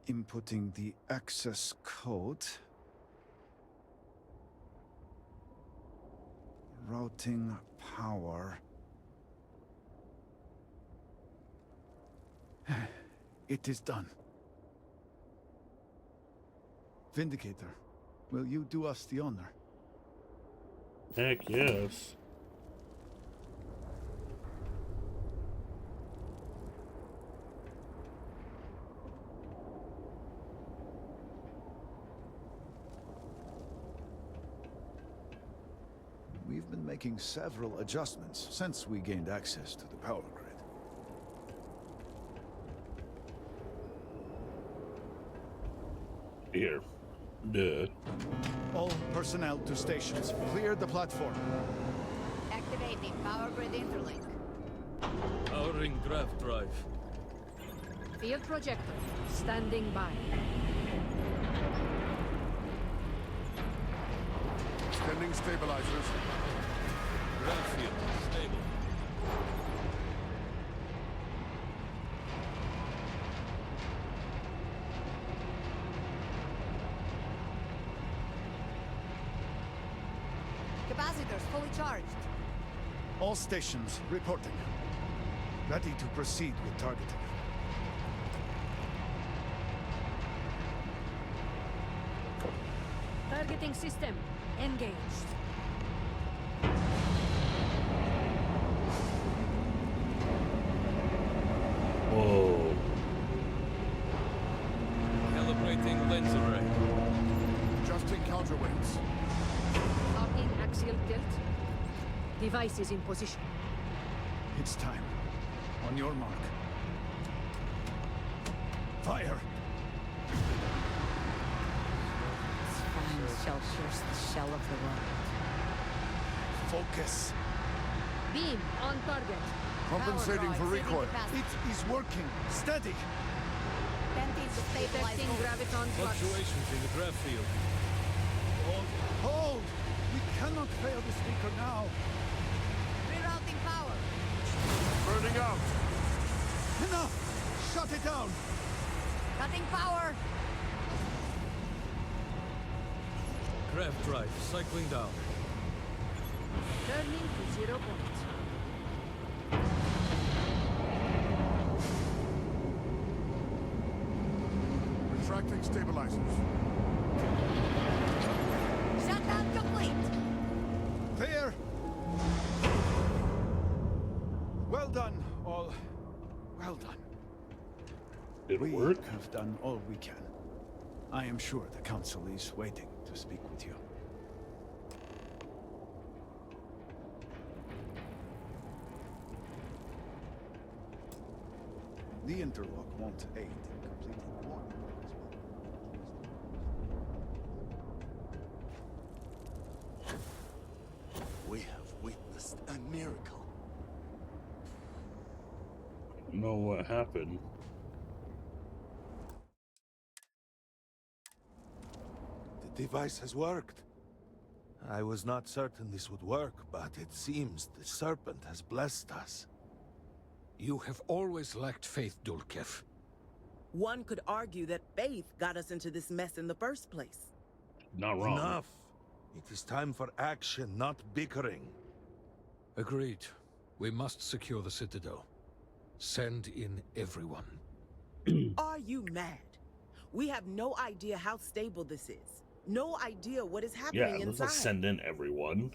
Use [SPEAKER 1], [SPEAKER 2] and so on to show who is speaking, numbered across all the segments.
[SPEAKER 1] Inputting the access code. Routing power. It is done. Vindicator, will you do us the honor?
[SPEAKER 2] Heck yes.
[SPEAKER 1] We've been making several adjustments since we gained access to the power grid.
[SPEAKER 2] Here. Duh.
[SPEAKER 1] All personnel to stations. Clear the platform.
[SPEAKER 3] Activating power grid interlink.
[SPEAKER 4] Powering grav drive.
[SPEAKER 3] Field projector. Standing by.
[SPEAKER 5] Extending stabilizers.
[SPEAKER 4] Grav field stable.
[SPEAKER 3] Capacitors fully charged.
[SPEAKER 1] All stations reporting. Ready to proceed with targeting.
[SPEAKER 3] Targeting system engaged.
[SPEAKER 2] Whoa.
[SPEAKER 4] Calibrating lens array.
[SPEAKER 5] Adjusting counterweights.
[SPEAKER 3] Locking axial tilt. Device is in position.
[SPEAKER 1] It's time. On your mark. Fire!
[SPEAKER 3] This shall pierce the shell of the world.
[SPEAKER 1] Focus.
[SPEAKER 3] Beam on target.
[SPEAKER 5] Compensating for recoil.
[SPEAKER 1] It is working. Steady.
[SPEAKER 3] Detecting graviton flux.
[SPEAKER 4] Fluctuations in the grav field.
[SPEAKER 1] Hold. Hold! We cannot fail the speaker now.
[SPEAKER 3] Rerouting power.
[SPEAKER 5] Burning out.
[SPEAKER 1] Enough! Shut it down!
[SPEAKER 3] Cutting power.
[SPEAKER 4] Grav drive cycling down.
[SPEAKER 3] Turning to 0 point.
[SPEAKER 5] Retracting stabilizers.
[SPEAKER 3] Shutdown complete.
[SPEAKER 1] Clear! Well done, all. Well done.
[SPEAKER 2] Did it
[SPEAKER 1] We
[SPEAKER 2] work?
[SPEAKER 1] have done all we can. I am sure the Council is waiting to speak with you. The interlock won't aid in completing one.
[SPEAKER 6] We have witnessed a miracle.
[SPEAKER 2] I don't know what happened.
[SPEAKER 6] The device has worked. I was not certain this would work, but it seems the Serpent has blessed us.
[SPEAKER 7] You have always lacked faith, Dulkev.
[SPEAKER 8] One could argue that faith got us into this mess in the first place.
[SPEAKER 2] Not wrong.
[SPEAKER 6] Enough! It is time for action, not bickering.
[SPEAKER 7] Agreed. We must secure the Citadel. Send in everyone.
[SPEAKER 8] Are you mad? We have no idea how stable this is. No idea what is
[SPEAKER 2] Yeah,
[SPEAKER 8] happening
[SPEAKER 2] let's
[SPEAKER 8] inside.
[SPEAKER 2] not send in everyone.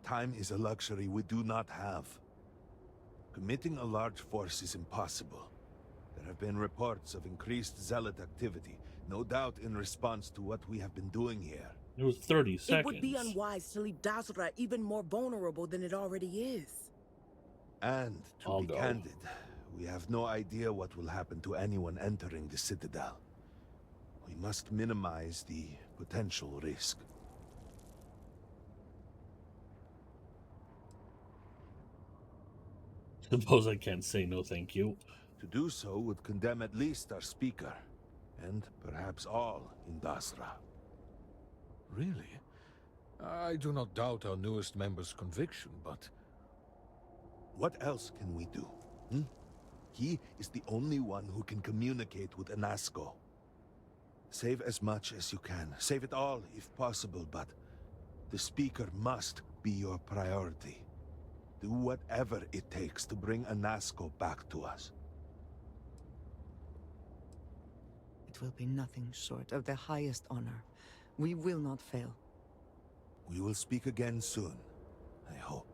[SPEAKER 6] Time is a luxury we do not have. Committing a large force is impossible. There have been reports of increased zealot activity, no doubt in response to what we have been doing here.
[SPEAKER 2] It was 30 seconds.
[SPEAKER 8] It would be unwise to leave Dasra even more vulnerable than it already is.
[SPEAKER 6] And, to
[SPEAKER 2] I'll
[SPEAKER 6] be
[SPEAKER 2] go.
[SPEAKER 6] candid, we have no idea what will happen to anyone entering the Citadel. We must minimize the potential risk.
[SPEAKER 2] Suppose I can't say no thank you.
[SPEAKER 6] To do so would condemn at least our speaker, and perhaps all in Dasra.
[SPEAKER 7] Really? I do not doubt our newest member's conviction, but...
[SPEAKER 6] What else can we do? He is the only one who can communicate with Anasco. Save as much as you can. Save it all, if possible, but the Speaker must be your priority. Do whatever it takes to bring Anasco back to us.
[SPEAKER 9] It will be nothing short of the highest honor. We will not fail.
[SPEAKER 6] We will speak again soon, I hope.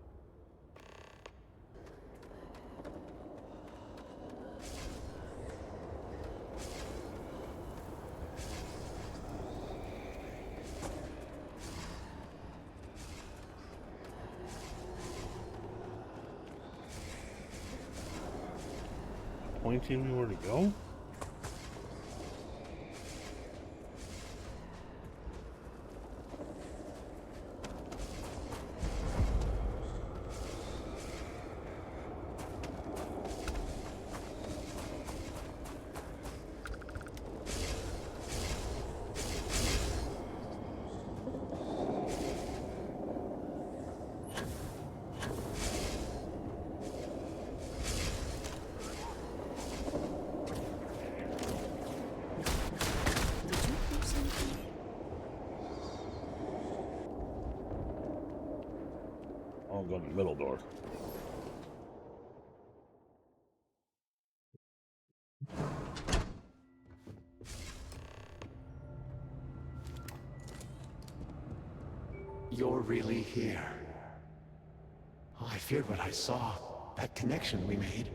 [SPEAKER 2] Pointing me where to go? I'll go to the middle door.
[SPEAKER 10] You're really here. Oh, I feared what I saw. That connection we made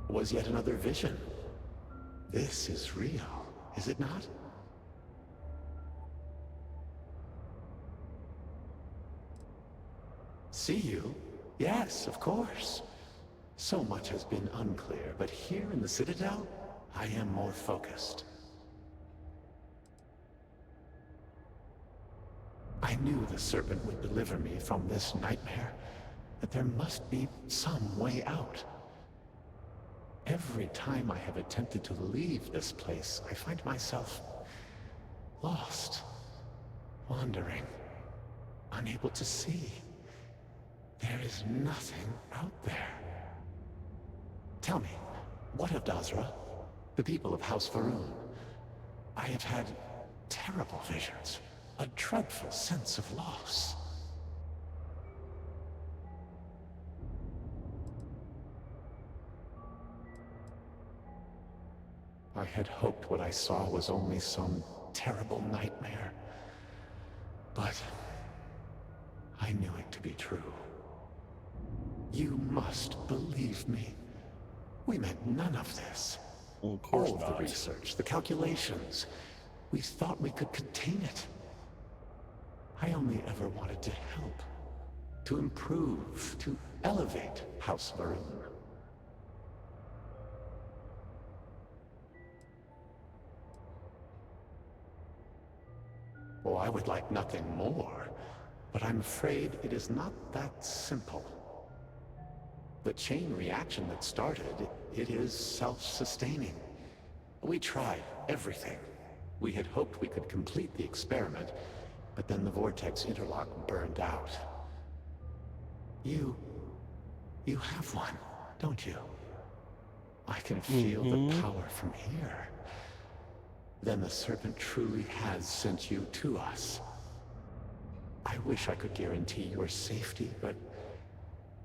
[SPEAKER 10] was yet another vision. This is real, is it not? See you? Yes, of course. So much has been unclear, but here in the Citadel, I am more focused. I knew the Serpent would deliver me from this nightmare, that there must be some way out. Every time I have attempted to leave this place, I find myself lost, wandering, unable to see. There is nothing out there. Tell me, what of Dazra? The people of House Faroon? I have had terrible visions, a dreadful sense of loss. I had hoped what I saw was only some terrible nightmare, but I knew it to be true. You must believe me. We meant none of this.
[SPEAKER 2] Well, of course
[SPEAKER 10] All
[SPEAKER 2] not.
[SPEAKER 10] the research, the calculations. We thought we could contain it. I only ever wanted to help. To improve, to elevate House Faroon. Oh, I would like nothing more, but I'm afraid it is not that simple. The chain reaction that started, it is self-sustaining. We tried everything. We had hoped we could complete the experiment, but then the vortex interlock burned out. You have one, don't you? I can feel the power from here. Then the Serpent truly has sent you to us. I wish I could guarantee your safety, but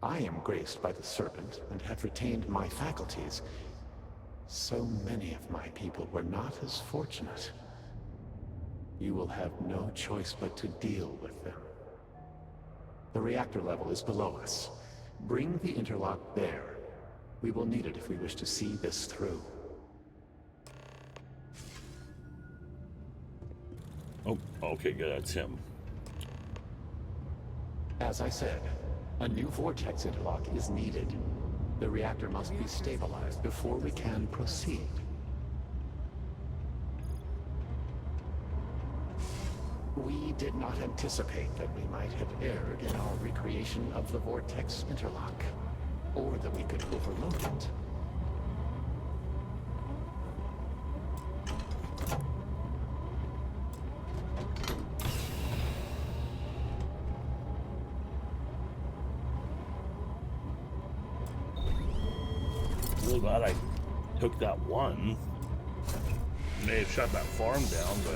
[SPEAKER 10] I am graced by the Serpent and have retained my faculties. So many of my people were not as fortunate. You will have no choice but to deal with them. The reactor level is below us. Bring the interlock there. We will need it if we wish to see this through.
[SPEAKER 2] Oh, okay, good. That's him.
[SPEAKER 10] As I said, a new vortex interlock is needed. The reactor must be stabilized before we can proceed. We did not anticipate that we might have erred in our recreation of the vortex interlock, or that we could overload it.
[SPEAKER 2] Really glad I took that one. May have shut that farm down, but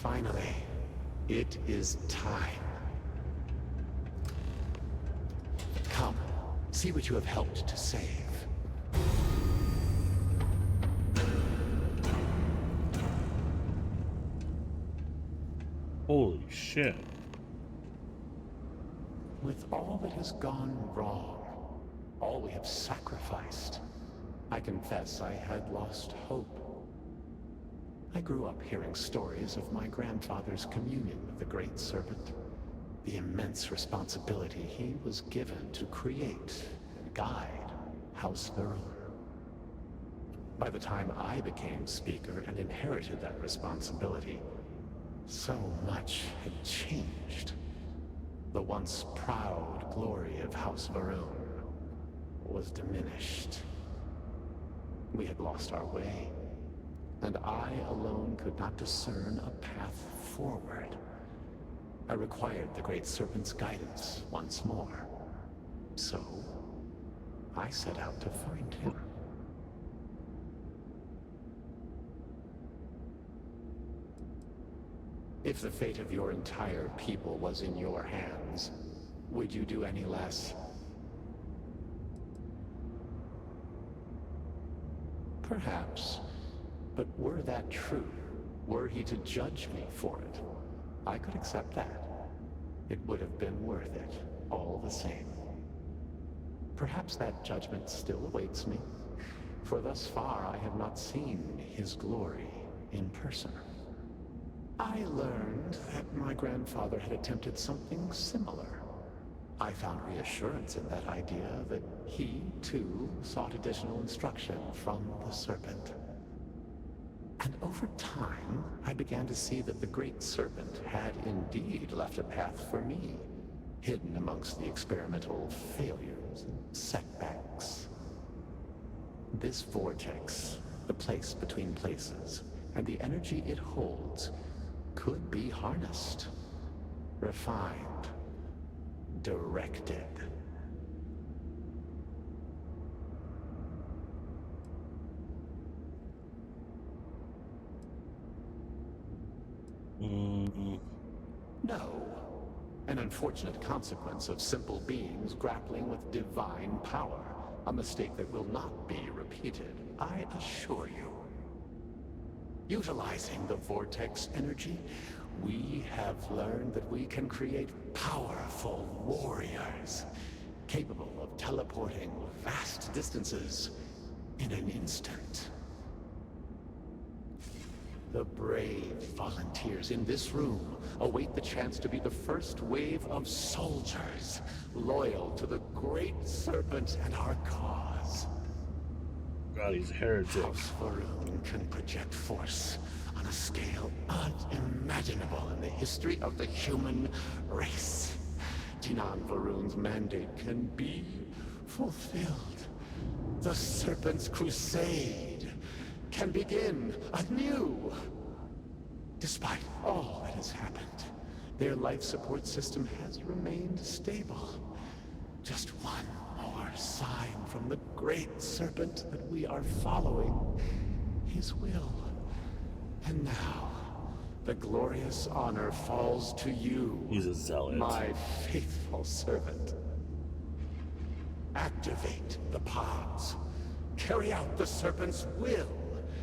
[SPEAKER 10] Finally, it is time. Come, see what you have helped to save.
[SPEAKER 2] holy shit.
[SPEAKER 10] With all that has gone wrong, all we have sacrificed, I confess I had lost hope. I grew up hearing stories of my grandfather's communion with the Great Serpent, the immense responsibility he was given to create and guide House Varun. By the time I became Speaker and inherited that responsibility, so much had changed. The once proud glory of House Varun was diminished. We had lost our way, and I alone could not discern a path forward. I required the Great Serpent's guidance once more. So, I set out to find him. If the fate of your entire people was in your hands, would you do any less? Perhaps. But were that true, were he to judge me for it, I could accept that. It would have been worth it, all the same. Perhaps that judgment still awaits me, for thus far I have not seen his glory in person. I learned that my grandfather had attempted something similar. I found reassurance in that idea that he, too, sought additional instruction from the Serpent. And over time, I began to see that the Great Serpent had indeed left a path for me, hidden amongst the experimental failures and setbacks. This vortex, the place between places, and the energy it holds, could be harnessed, refined, directed. No. An unfortunate consequence of simple beings grappling with divine power. A mistake that will not be repeated, I assure you. Utilizing the vortex energy, we have learned that we can create powerful warriors, capable of teleporting vast distances in an instant. The brave volunteers in this room await the chance to be the first wave of soldiers, loyal to the Great Serpent and our cause.
[SPEAKER 2] God, he's a heretic.
[SPEAKER 10] House Varun can project force on a scale unimaginable in the history of the human race. Jinan Varun's mandate can be fulfilled. The Serpent's crusade can begin anew. Despite all that has happened, their life support system has remained stable. Just one more sign from the Great Serpent that we are following his will. And now, the glorious honor falls to you,
[SPEAKER 2] He's a zealot.
[SPEAKER 10] my faithful servant. Activate the pods. Carry out the Serpent's will.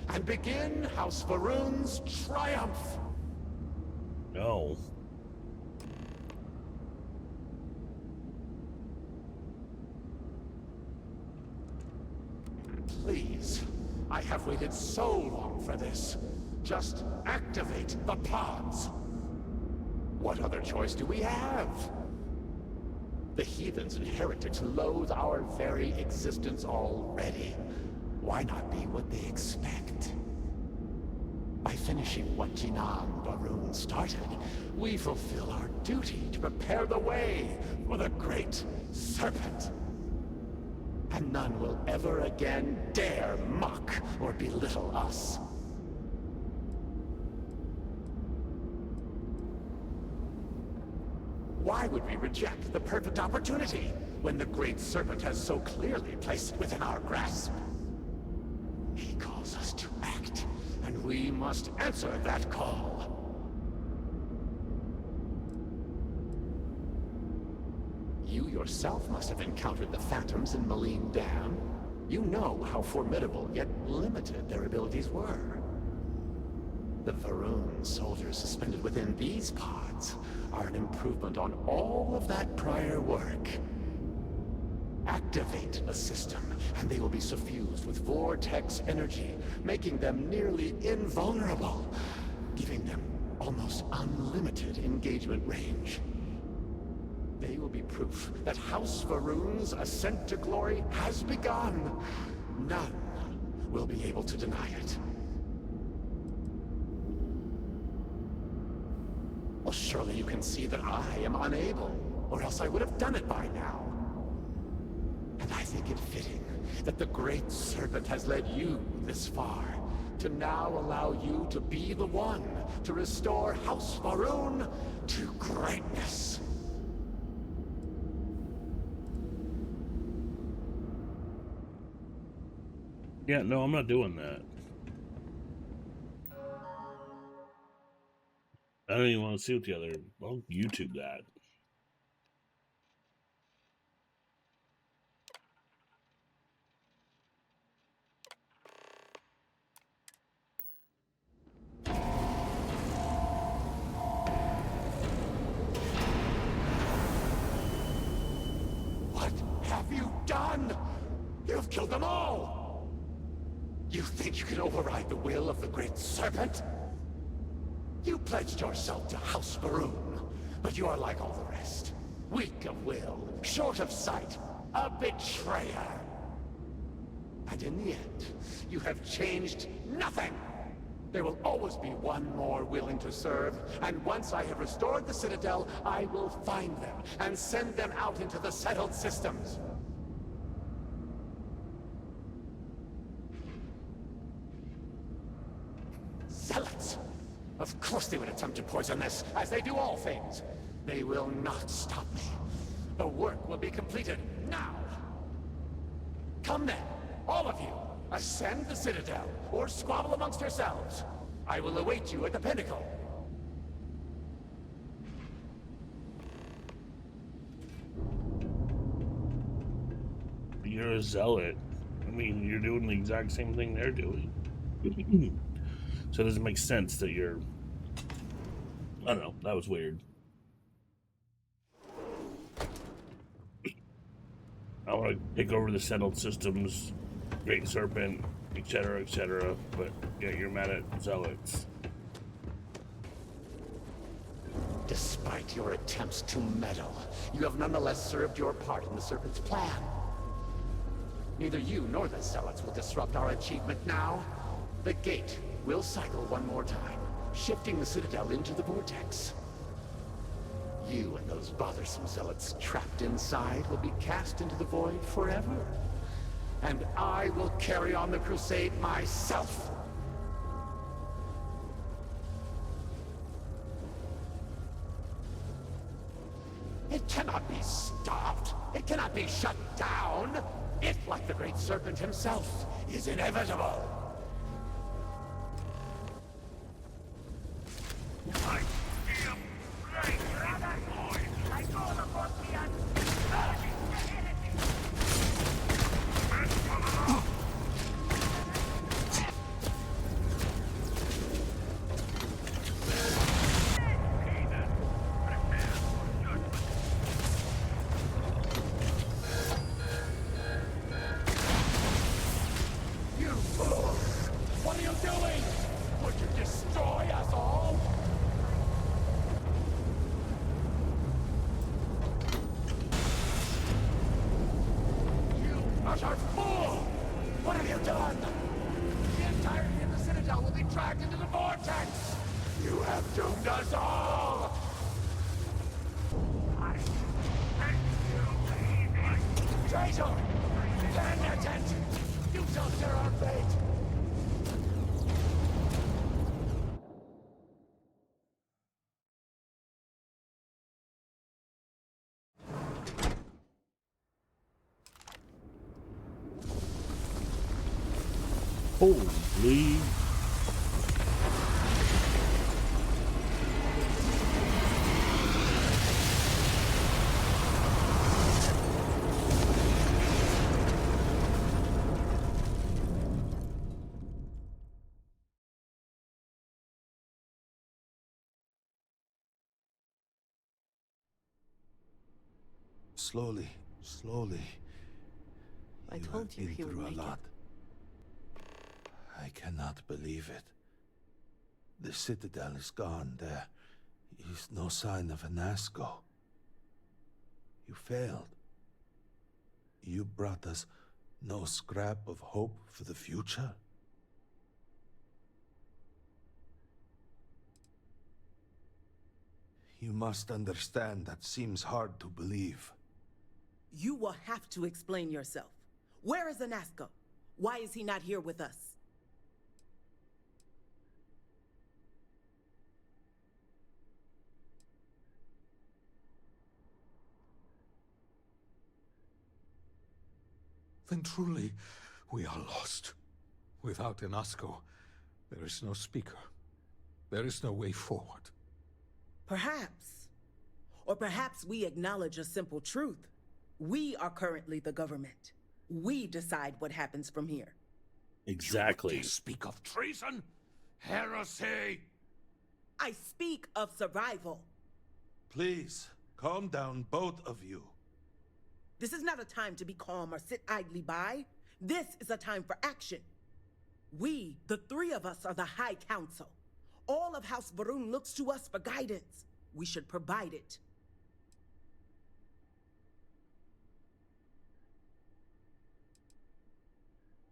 [SPEAKER 10] And begin House Varun's triumph!
[SPEAKER 2] No.
[SPEAKER 10] Please, I have waited so long for this. Just activate the pods. What other choice do we have? The heathens and heretics loathe our very existence already. Why not be what they expect? By finishing what Jinan Barun started, we fulfill our duty to prepare the way for the Great Serpent. And none will ever again dare mock or belittle us. Why would we reject the perfect opportunity when the Great Serpent has so clearly placed it within our grasp? He calls us to act, and we must answer that call. You yourself must have encountered the Phantoms in Maleen Dam. You know how formidable yet limited their abilities were. The Varun soldiers suspended within these pods are an improvement on all of that prior work. Activate a system, and they will be suffused with vortex energy, making them nearly invulnerable, giving them almost unlimited engagement range. They will be proof that House Varun's ascent to glory has begun. None will be able to deny it. Well, surely you can see that I am unable, or else I would have done it by now. And I think it fitting that the Great Serpent has led you this far, to now allow you to be the one to restore House Varun to greatness.
[SPEAKER 2] Yeah, no, I'm not doing that. I don't even want to see what the other... I'll YouTube that.
[SPEAKER 10] What have you done? You've killed them all! You think you can override the will of the Great Serpent? You pledged yourself to House Varun, but you are like all the rest. Weak of will, short of sight, a betrayer. And in the end, you have changed nothing! There will always be one more willing to serve, and once I have restored the Citadel, I will find them and send them out into the settled systems. Zealots! Of course they would attempt to poison this, as they do all things. They will not stop me. The work will be completed now. Come then, all of you. Ascend the Citadel, or squabble amongst yourselves. I will await you at the pinnacle.
[SPEAKER 2] You're a zealot. I mean, you're doing the exact same thing they're doing. So it doesn't make sense that you're... I don't know, that was weird. I want to take over the settled systems, Great Serpent, etc., but yeah, you're mad at zealots.
[SPEAKER 10] Despite your attempts to meddle, you have nonetheless served your part in the Serpent's plan. Neither you nor the zealots will disrupt our achievement now. The gate will cycle one more time, shifting the Citadel into the vortex. You and those bothersome zealots trapped inside will be cast into the void forever. And I will carry on the crusade myself. It cannot be stopped. It cannot be shut down. It, like the Great Serpent himself, is inevitable. I am great, brother boy. I call upon the uncertain. You fool! What are you doing? Would you destroy us all? utter fool! What have you done? The entirety of the Citadel will be dragged into the vortex! You have doomed us all! I hate you! Traitor! Penitent! You shall share our fate!
[SPEAKER 2] Holy.
[SPEAKER 6] Slowly, slowly.
[SPEAKER 9] I told you
[SPEAKER 6] have
[SPEAKER 9] he
[SPEAKER 6] been
[SPEAKER 9] would
[SPEAKER 6] through a
[SPEAKER 9] make
[SPEAKER 6] lot. I cannot believe it. The Citadel is gone. There is no sign of a Nasco. You failed. You brought us no scrap of hope for the future. You must understand that seems hard to believe.
[SPEAKER 8] You will have to explain yourself. Where is Anasco? Why is he not here with us?
[SPEAKER 7] Then truly, we are lost. Without Enasco, there is no speaker. There is no way forward.
[SPEAKER 8] Perhaps. Or perhaps we acknowledge a simple truth. We are currently the government. We decide what happens from here.
[SPEAKER 2] Exactly.
[SPEAKER 7] You speak of treason? Heresy!
[SPEAKER 8] I speak of survival.
[SPEAKER 6] Please, calm down, both of you.
[SPEAKER 8] This is not a time to be calm or sit idly by. This is a time for action. We, the three of us, are the High Council. All of House Varun looks to us for guidance. We should provide it.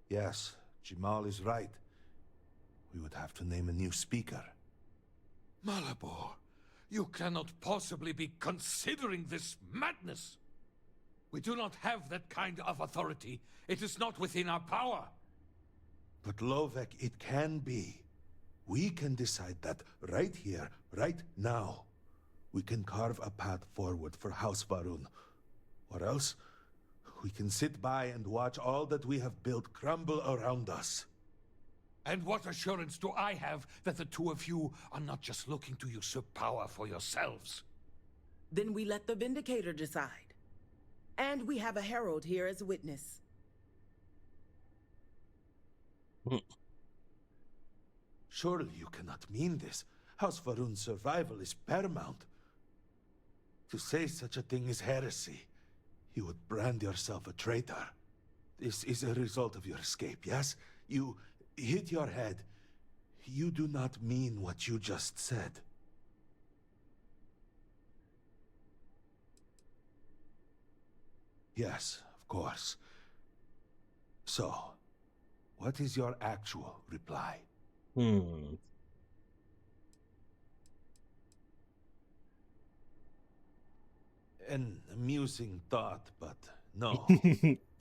[SPEAKER 6] Yes, Jamal is right. We would have to name a new speaker.
[SPEAKER 7] Malabor, you cannot possibly be considering this madness. We do not have that kind of authority. It is not within our power.
[SPEAKER 6] But Lovek, it can be. We can decide that right here, right now. We can carve a path forward for House Varun. Or else, we can sit by and watch all that we have built crumble around us.
[SPEAKER 7] And what assurance do I have that the two of you are not just looking to usurp power for yourselves?
[SPEAKER 8] Then we let the Vindicator decide. And we have a herald here as witness.
[SPEAKER 6] Surely you cannot mean this. House Varun's survival is paramount. To say such a thing is heresy. You would brand yourself a traitor. This is a result of your escape, yes? You hit your head. You do not mean what you just said. Yes, of course. So, what is your actual reply? An amusing thought, but no.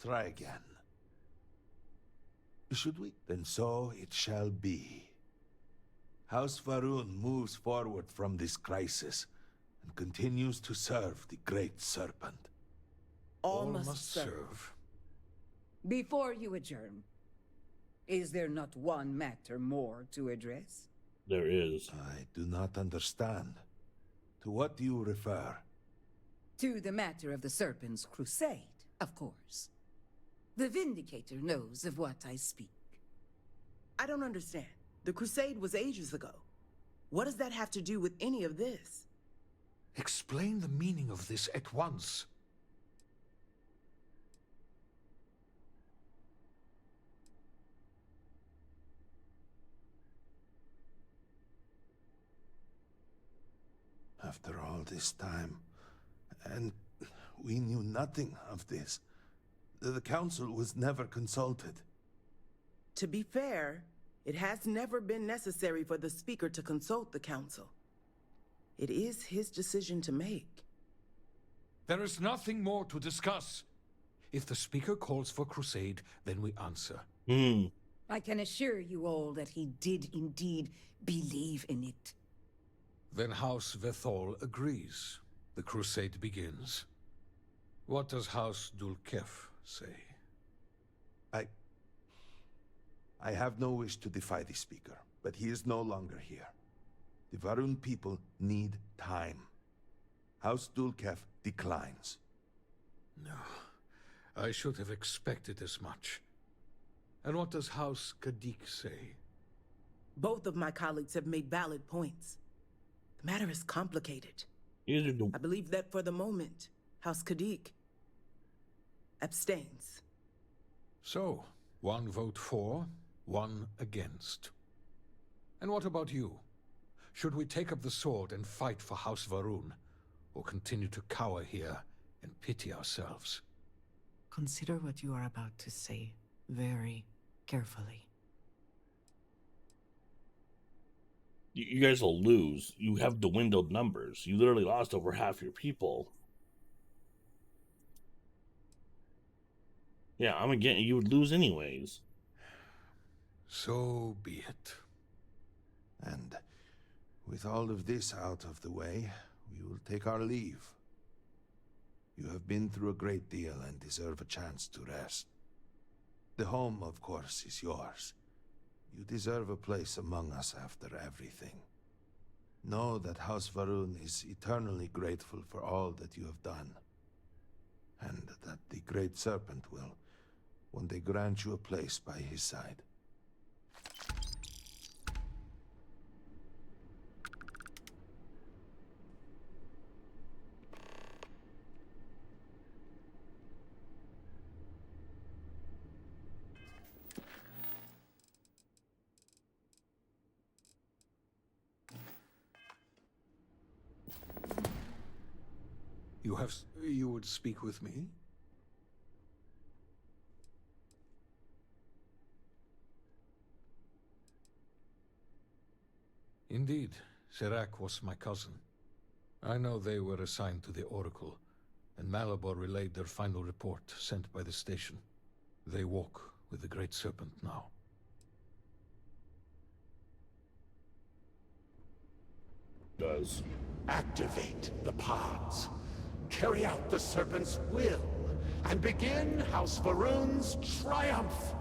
[SPEAKER 6] Try again. Should we? Then so it shall be. House Varun moves forward from this crisis and continues to serve the Great Serpent.
[SPEAKER 8] All must serve.
[SPEAKER 9] Before you adjourn, is there not one matter more to address?
[SPEAKER 2] There is.
[SPEAKER 6] I do not understand. To what do you refer?
[SPEAKER 9] To the matter of the Serpent's crusade, of course. The Vindicator knows of what I speak.
[SPEAKER 8] I don't understand. The crusade was ages ago. What does that have to do with any of this?
[SPEAKER 7] Explain the meaning of this at once.
[SPEAKER 6] After all this time, and we knew nothing of this. The council was never consulted.
[SPEAKER 8] To be fair, it has never been necessary for the Speaker to consult the council. It is his decision to make.
[SPEAKER 7] There is nothing more to discuss. If the Speaker calls for crusade, then we answer.
[SPEAKER 9] I can assure you all that he did indeed believe in it.
[SPEAKER 7] Then House Vethol agrees. The crusade begins. What does House Dulkef say?
[SPEAKER 6] I have no wish to defy the Speaker, but he is no longer here. The Varun people need time. House Dulkef declines.
[SPEAKER 7] No, I should have expected as much. And what does House Kadik say?
[SPEAKER 8] Both of my colleagues have made valid points. The matter is complicated. I believe that for the moment, House Kadik abstains.
[SPEAKER 7] So, one vote for, one against. And what about you? Should we take up the sword and fight for House Varun, or continue to cower here and pity ourselves?
[SPEAKER 11] Consider what you are about to say very carefully.
[SPEAKER 2] You guys will lose. You have dwindled numbers. You literally lost over half your people. Yeah, I'm again. You would lose anyways.
[SPEAKER 7] So be it.
[SPEAKER 6] And with all of this out of the way, we will take our leave. You have been through a great deal and deserve a chance to rest. The home, of course, is yours. You deserve a place among us after everything. Know that House Varun is eternally grateful for all that you have done. And that the Great Serpent will one day grant you a place by his side.
[SPEAKER 7] You would speak with me? Indeed, Serac was my cousin. I know they were assigned to the Oracle, and Malabor relayed their final report sent by the station. They walk with the Great Serpent now.
[SPEAKER 2] Does.
[SPEAKER 10] Activate the pods. Carry out the Serpent's will, and begin House Varun's triumph!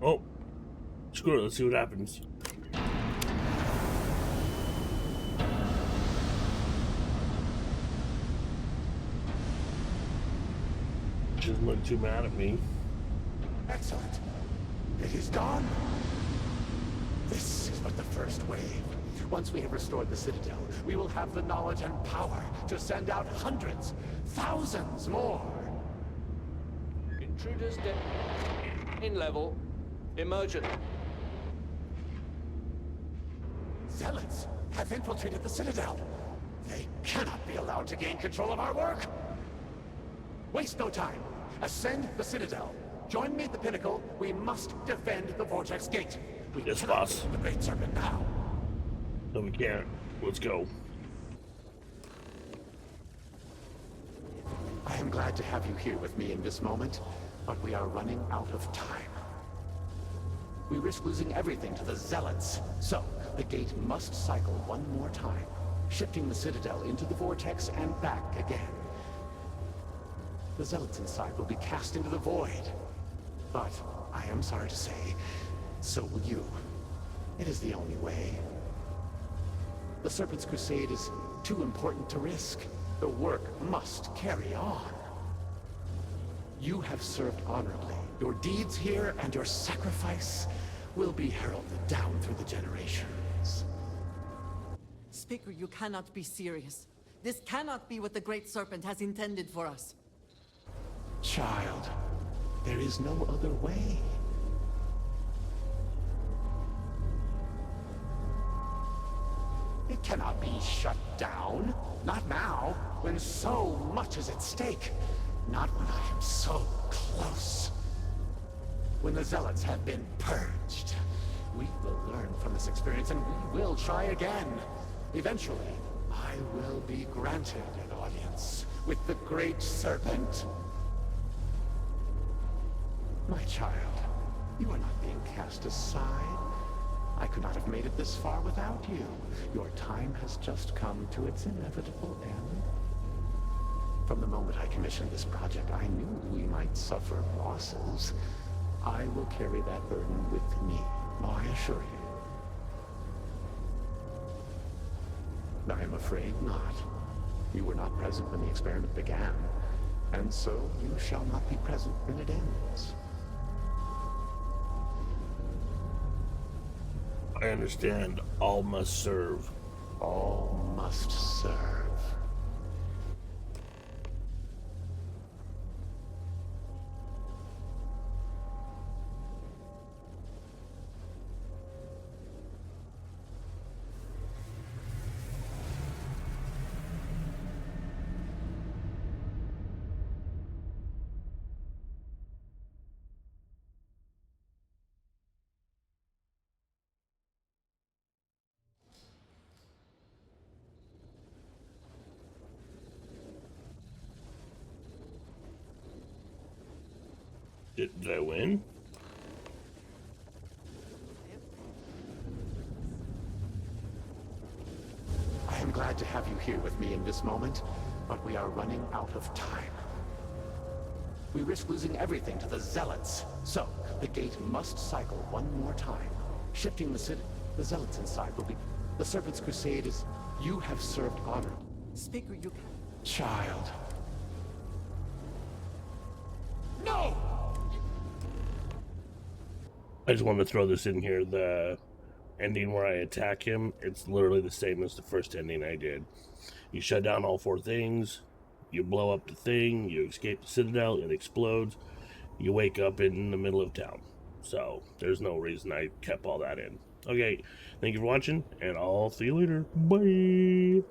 [SPEAKER 2] Oh. Screw it, let's see what happens. She doesn't look too mad at me.
[SPEAKER 10] Excellent. It is done. This is but the first wave. Once we have restored the Citadel, we will have the knowledge and power to send out hundreds, thousands more.
[SPEAKER 12] Intruders in level. Emergent.
[SPEAKER 10] Zealots have infiltrated the Citadel. They cannot be allowed to gain control of our work. Waste no time. Ascend the Citadel. Join me at the pinnacle. We must defend the Vortex Gate. We
[SPEAKER 2] Yes,
[SPEAKER 10] cannot
[SPEAKER 2] boss.
[SPEAKER 10] kill the Great Serpent now.
[SPEAKER 2] No, we can't. Let's go.
[SPEAKER 10] I am glad to have you here with me in this moment, but we are running out of time. We risk losing everything to the Zealots, so the gate must cycle one more time, shifting the Citadel into the Vortex and back again. The Zealots inside will be cast into the void, but I am sorry to say, so will you. It is the only way. The Serpent's Crusade is too important to risk. The work must carry on. You have served honorably. Your deeds here and your sacrifice will be heralded down through the generations.
[SPEAKER 11] Speaker, you cannot be serious. This cannot be what the Great Serpent has intended for us.
[SPEAKER 10] Child, there is no other way. It cannot be shut down. Not now, when so much is at stake. Not when I am so close. When the Zealots have been purged, we will learn from this experience and we will try again. Eventually, I will be granted an audience with the Great Serpent. My child, you are not being cast aside. I could not have made it this far without you. Your time has just come to its inevitable end. From the moment I commissioned this project, I knew we might suffer losses. I will carry that burden with me, I assure you. I am afraid not. You were not present when the experiment began, and so you shall not be present when it ends.
[SPEAKER 2] I understand. All must serve.
[SPEAKER 10] All must serve.
[SPEAKER 2] Did I win?
[SPEAKER 10] I am glad to have you here with me in this moment, but we are running out of time. We risk losing everything to the Zealots, so the gate must cycle one more time. Shifting the city, the Zealots inside will be... The Serpent's Crusade is... You have served honor.
[SPEAKER 11] Speaker, you can...
[SPEAKER 10] Child. No!
[SPEAKER 2] I just wanted to throw this in here. The ending where I attack him, it's literally the same as the first ending I did. You shut down all 4 things, you blow up the thing, you escape the Citadel, it explodes, you wake up in the middle of town. So, there's no reason I kept all that in. Okay, thank you for watching, and I'll see you later. Bye!